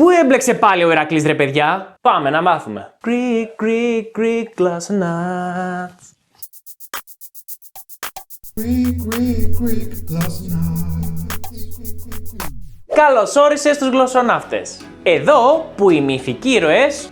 Πού έμπλεξε πάλι ο Ηρακλής ρε παιδιά? Πάμε να μάθουμε. Greek, Greek, Greek, Glossonauts. Καλώς όρισες στους γλωσσοναύτες. Εδώ που οι μυθικοί ήρωες,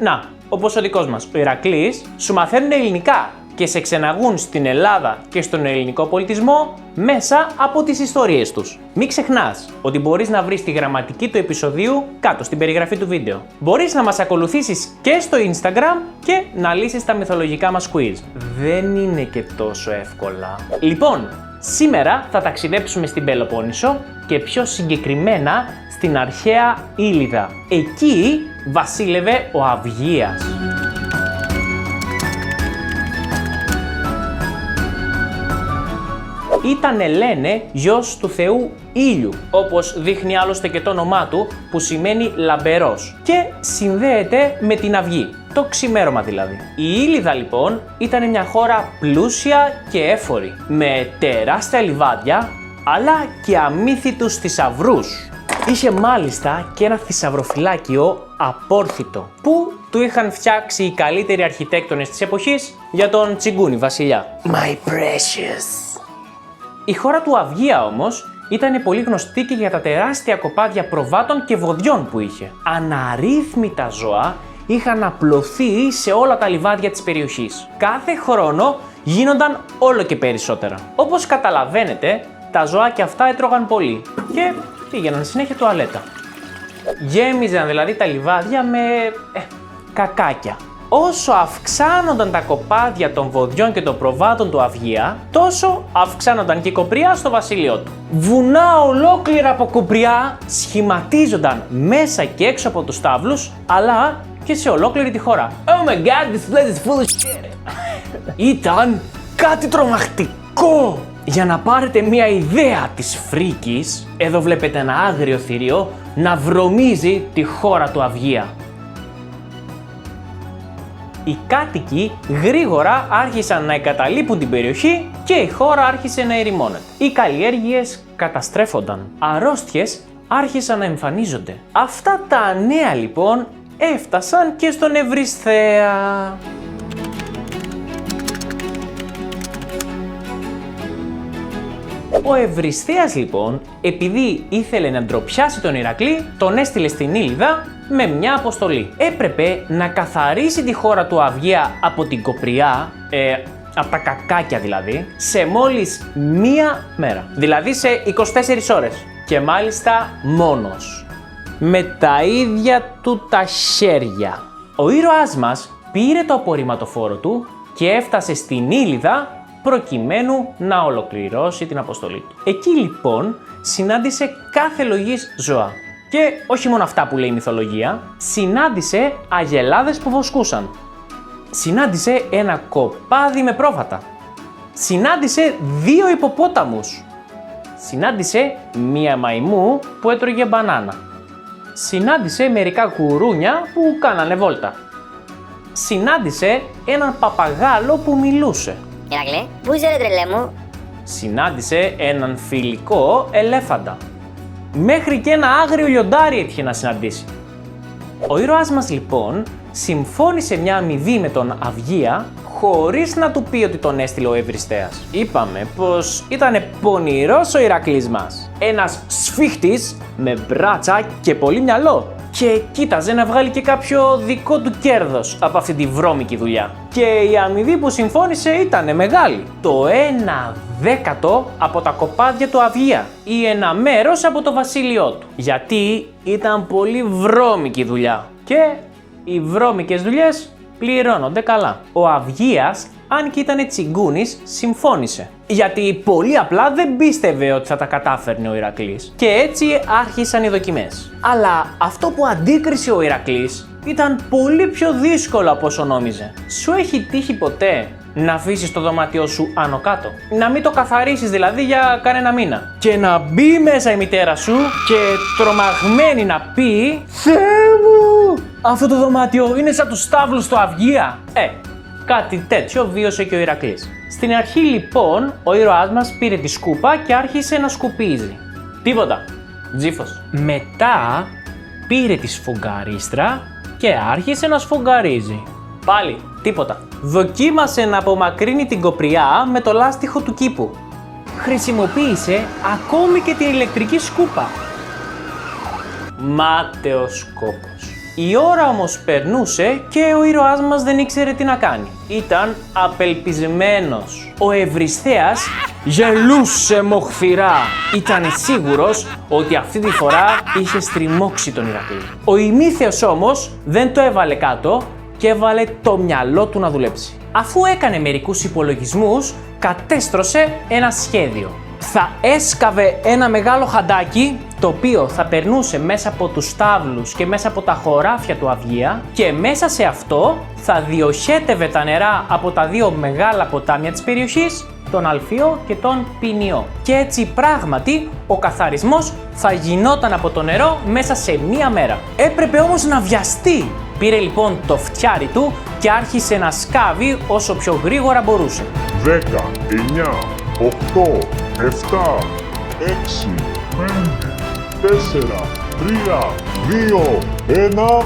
όπως ο δικός μας, ο Ηρακλής, σου μαθαίνουν ελληνικά και σε ξεναγούν στην Ελλάδα και στον ελληνικό πολιτισμό μέσα από τις ιστορίες τους. Μην ξεχνάς ότι μπορείς να βρεις τη γραμματική του επεισοδίου κάτω στην περιγραφή του βίντεο. Μπορείς να μας ακολουθήσεις και στο Instagram και να λύσεις τα μυθολογικά μας quiz. Δεν είναι και τόσο εύκολα. Λοιπόν, σήμερα θα ταξιδέψουμε στην Πελοπόννησο και πιο συγκεκριμένα στην αρχαία Ήλιδα. Εκεί βασίλευε ο Αυγίας. Ήτανε, λένε, γιος του θεού Ήλιου, όπως δείχνει άλλωστε και το όνομά του, που σημαίνει λαμπερός, και συνδέεται με την αυγή, το ξημέρωμα δηλαδή. Η Ήλιδα λοιπόν ήταν μια χώρα πλούσια και έφορη, με τεράστια λιβάδια, αλλά και αμύθιτους θησαυρούς. Είχε μάλιστα και ένα θησαυροφυλάκιο απόρθητο, που του είχαν φτιάξει οι καλύτεροι αρχιτέκτονες της εποχής για τον Τσιγκούνι βασιλιά. My precious. Η χώρα του Αυγία όμως ήταν πολύ γνωστή και για τα τεράστια κοπάδια προβάτων και βοδιών που είχε. Αναρρύθμιτα ζώα είχαν απλωθεί σε όλα τα λιβάδια της περιοχής. Κάθε χρόνο γίνονταν όλο και περισσότερα. Όπως καταλαβαίνετε, τα ζωάκια αυτά έτρωγαν πολύ και πήγαιναν συνέχεια τουαλέτα. Γέμιζαν δηλαδή τα λιβάδια με κακάκια. Όσο αυξάνονταν τα κοπάδια των βοδιών και των προβάτων του Αυγία, τόσο αυξάνονταν και η κοπριά στο βασίλειό του. Βουνά ολόκληρα από κοπριά σχηματίζονταν μέσα και έξω από τους στάβλους, αλλά και σε ολόκληρη τη χώρα. Oh my god, this place is full of shit! Ήταν κάτι τρομακτικό! Για να πάρετε μια ιδέα της φρίκης, εδώ βλέπετε ένα άγριο θηρίο να βρωμίζει τη χώρα του Αυγία. Οι κάτοικοι γρήγορα άρχισαν να εγκαταλείπουν την περιοχή και η χώρα άρχισε να ερημώνεται. Οι καλλιέργειες καταστρέφονταν. Αρρώστιες άρχισαν να εμφανίζονται. Αυτά τα νέα λοιπόν έφτασαν και στον Ευρυσθέα. Ο Ευρυσθέας λοιπόν, επειδή ήθελε να ντροπιάσει τον Ηρακλή, τον έστειλε στην Ήλιδα με μια αποστολή. Έπρεπε να καθαρίσει τη χώρα του Αυγία από την κοπριά, από τα κακάκια δηλαδή, σε μόλις μία μέρα. Δηλαδή σε 24 ώρες. Και μάλιστα μόνος. Με τα ίδια του τα χέρια. Ο ήρωάς μας πήρε το απορριμματοφόρο του και έφτασε στην Ήλιδα προκειμένου να ολοκληρώσει την αποστολή του. Εκεί λοιπόν συνάντησε κάθε λογής ζώα. Και όχι μόνο αυτά που λέει η μυθολογία, συνάντησε αγελάδες που βοσκούσαν. Συνάντησε ένα κοπάδι με πρόβατα. Συνάντησε 2 υποπόταμους. Συνάντησε μία μαϊμού που έτρωγε μπανάνα. Συνάντησε μερικά γουρούνια που κάνανε βόλτα. Συνάντησε έναν παπαγάλο που μιλούσε. Ηρακλή, πού είσαι ρε τρελέ μου? Συνάντησε έναν φιλικό ελέφαντα. Μέχρι και ένα άγριο λιοντάρι έτυχε να συναντήσει. Ο ήρωάς μας λοιπόν συμφώνησε μια αμοιβή με τον Αυγία χωρίς να του πει ότι τον έστειλε ο Ευρυσθέας. Είπαμε πως ήταν πονηρός ο Ηρακλής μας. Ένας σφίχτης με μπράτσα και πολύ μυαλό. Και κοίταζε να βγάλει και κάποιο δικό του κέρδος από αυτή τη βρώμικη δουλειά. Και η αμοιβή που συμφώνησε ήταν μεγάλη. Το 1/10 από τα κοπάδια του Αυγία ή ένα μέρος από το βασίλειό του. Γιατί ήταν πολύ βρώμικη δουλειά. Και οι βρώμικες δουλειές πληρώνονται καλά. Ο Αυγίας, αν και ήταν τσιγκούνης, συμφώνησε. Γιατί πολύ απλά δεν πίστευε ότι θα τα κατάφερνε ο Ηρακλής. Και έτσι άρχισαν οι δοκιμές. Αλλά αυτό που αντίκρισε ο Ηρακλής ήταν πολύ πιο δύσκολο από όσο νόμιζε. Σου έχει τύχει ποτέ να αφήσεις το δωμάτιό σου άνω κάτω? Να μην το καθαρίσεις δηλαδή για κανένα μήνα. Και να μπει μέσα η μητέρα σου και τρομαγμένη να πει «Θεέ μου, αυτό το δωμάτιο είναι σαν τους στάβλους στο Αυγία». Κάτι τέτοιο βίωσε και ο Ηρακλής. Στην αρχή λοιπόν ο ήρωάς μας πήρε τη σκούπα και άρχισε να σκουπίζει. Τίποτα. Τζίφος. Μετά πήρε τη σφουγγαρίστρα και άρχισε να σφουγγαρίζει. Πάλι, τίποτα. Δοκίμασε να απομακρύνει την κοπριά με το λάστιχο του κήπου. Χρησιμοποίησε ακόμη και την ηλεκτρική σκούπα. Μάταιος κόπος. Η ώρα όμως περνούσε και ο ήρωάς μας δεν ήξερε τι να κάνει. Ήταν απελπισμένος. Ο Ευρισθέας γελούσε μοχθηρά. Ήταν σίγουρος ότι αυτή τη φορά είχε στριμώξει τον Ηρακλή. Ο Ημίθεος όμως δεν το έβαλε κάτω και έβαλε το μυαλό του να δουλέψει. Αφού έκανε μερικούς υπολογισμούς, κατέστρωσε ένα σχέδιο. Θα έσκαβε ένα μεγάλο χαντάκι, το οποίο θα περνούσε μέσα από τους στάβλους και μέσα από τα χωράφια του Αυγία και μέσα σε αυτό θα διοχέτευε τα νερά από τα δύο μεγάλα ποτάμια της περιοχής, τον Αλφιό και τον Ποινιό. Και έτσι πράγματι ο καθαρισμός θα γινόταν από το νερό μέσα σε μία μέρα. Έπρεπε όμως να βιαστεί. Πήρε λοιπόν το φτιάρι του και άρχισε να σκάβει όσο πιο γρήγορα μπορούσε. 10, 9, 8, 7, 6, 5, 4, 3, 2, 1...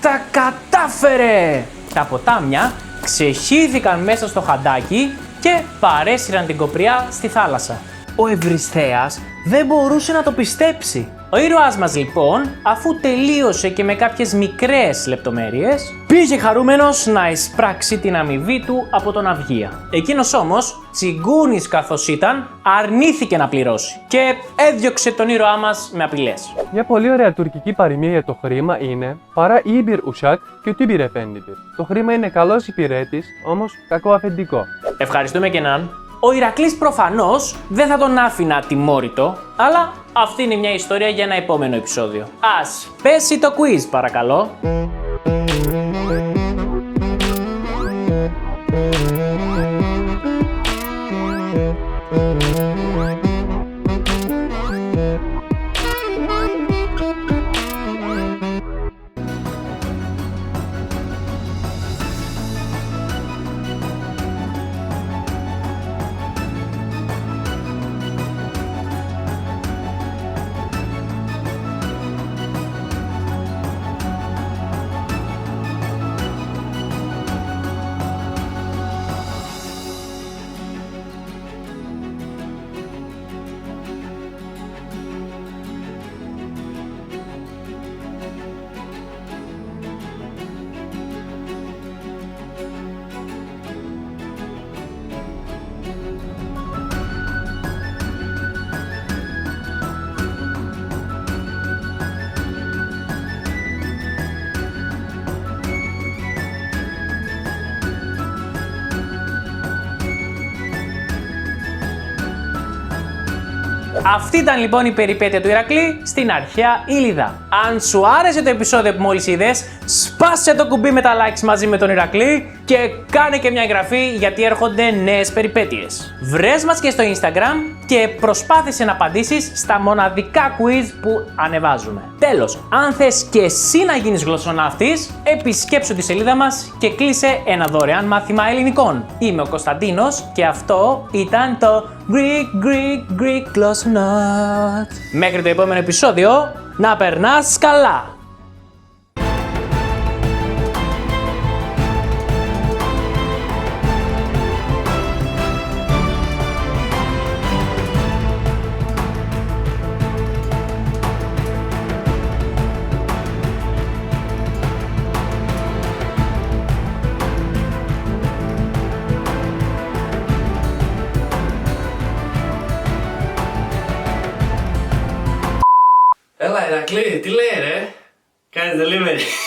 Τα κατάφερε! Τα ποτάμια ξεχύθηκαν μέσα στο χαντάκι και παρέσυραν την κοπριά στη θάλασσα. Ο Ευρισθέας δεν μπορούσε να το πιστέψει. Ο ήρωάς μας λοιπόν, αφού τελείωσε και με κάποιες μικρές λεπτομέρειες, πήγε χαρούμενος να εισπράξει την αμοιβή του από τον Αυγία. Εκείνος όμως, τσιγκούνης καθώς ήταν, αρνήθηκε να πληρώσει και έδιωξε τον ήρωά μας με απειλές. Μια πολύ ωραία τουρκική παροιμία για το χρήμα είναι «Παρά iyi bir uşak, kötü bir efendidir». Το χρήμα είναι καλός υπηρέτης, όμως κακό αφεντικό. Ευχαριστούμε και έναν. Ο Ηρακλής προφανώς δεν θα τον άφηνα ατιμόρυτο, αλλά αυτή είναι μια ιστορία για ένα επόμενο επεισόδιο. Ας πέσει το quiz παρακαλώ. Αυτή ήταν λοιπόν η περιπέτεια του Ηρακλή στην αρχαία Ήλιδα. Αν σου άρεσε το επεισόδιο που μόλις είδες, σπάσε το κουμπί με τα likes μαζί με τον Ηρακλή και κάνε και μια εγγραφή γιατί έρχονται νέες περιπέτειες. Βρες μας και στο Instagram και προσπάθησε να απαντήσεις στα μοναδικά quiz που ανεβάζουμε. Τέλος, αν θες και εσύ να γίνεις γλωσσοναύτης, επισκέψου τη σελίδα μας και κλείσε ένα δωρεάν μάθημα ελληνικών. Είμαι ο Κωνσταντίνος και αυτό ήταν το Greek Glossonaut. Μέχρι το επόμενο επεισόδιο, να περνάς καλά! Έλα Ηρακλή, τι λέει ρε? Κάνεις delivery.